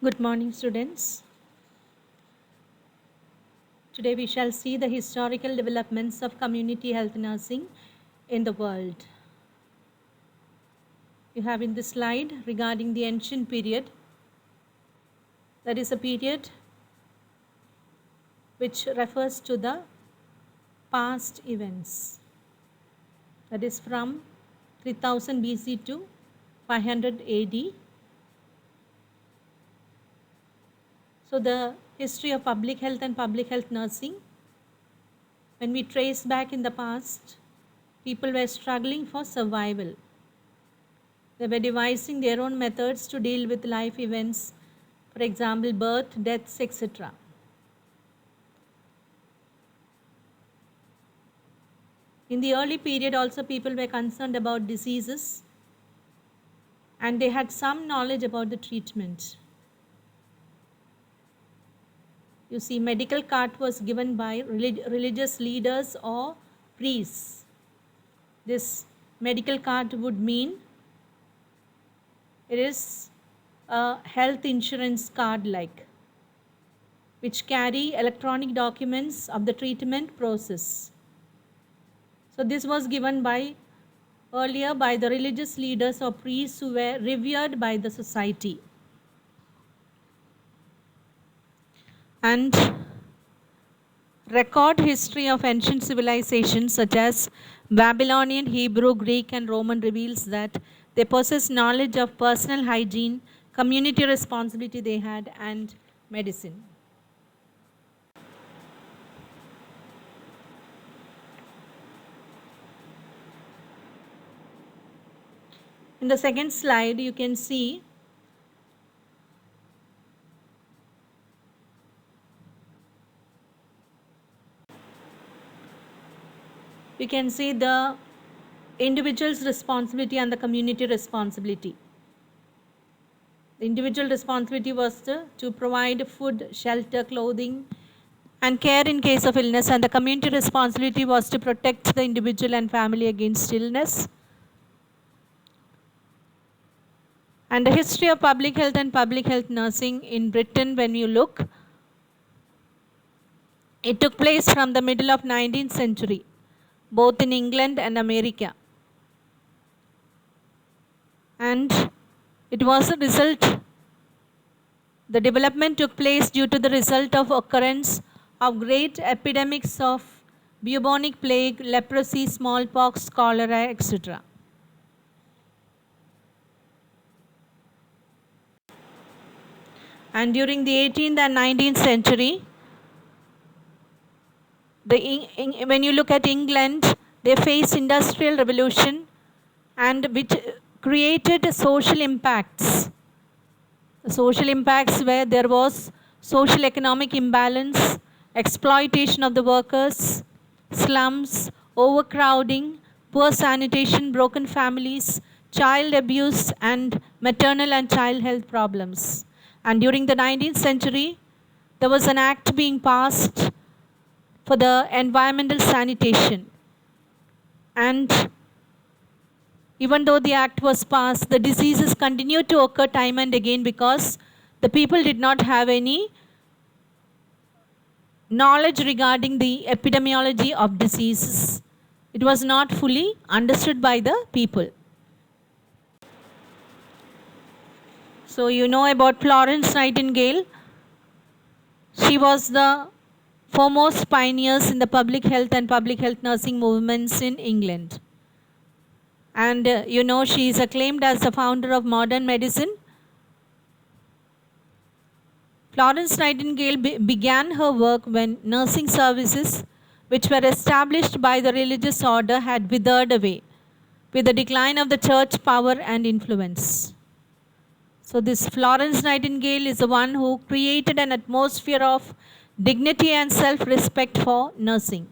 Good morning, students. Today we shall see the historical developments of community health nursing in the world. You have in this slide regarding the ancient period. That is a period which refers to the past events. That is from 3000 BC to 500 AD. So the history of public health and public health nursing, when we trace back in the past, people were struggling for survival. They were devising their own methods to deal with life events, for example, birth, deaths, etc. In the early period also, people were concerned about diseases and they had some knowledge about the treatment. You see, medical cart was given by religious leaders or priests. This medical cart would mean it is a health insurance card like, which carry electronic documents of the treatment process. So this was given earlier by the religious leaders or priests who were revered by the society. And record history of ancient civilizations such as Babylonian, Hebrew, Greek and Roman reveals that they possess knowledge of personal hygiene, community responsibility they had, and medicine. In the second slide, you can see the individual's responsibility and the community responsibility. The individual responsibility was to provide food, shelter, clothing, and care in case of illness, and the community responsibility was to protect the individual and family against illness. And the history of public health and public health nursing in Britain, when you look, it took place from the middle of 19th century, both in England and America. And it was a result, the development took place due to the result of occurrence of great epidemics of bubonic plague, leprosy, smallpox, cholera, etc. And during the 18th and 19th century, when you look at England, they faced industrial revolution and which created social impacts. The social impacts where there was social economic imbalance, exploitation of the workers, slums, overcrowding, poor sanitation, broken families, child abuse, and maternal and child health problems. And during the 19th century, there was an act being passed for the environmental sanitation. And even though the act was passed, the diseases continued to occur time and again because the people did not have any knowledge regarding the epidemiology of diseases. It was not fully understood by the people. So you know about Florence Nightingale. She was the foremost pioneers in the public health and public health nursing movements in England. And she is acclaimed as the founder of modern medicine. Florence Nightingale began her work when nursing services, which were established by the religious order, had withered away with the decline of the church power and influence. So this Florence Nightingale is the one who created an atmosphere of dignity and self-respect for nursing.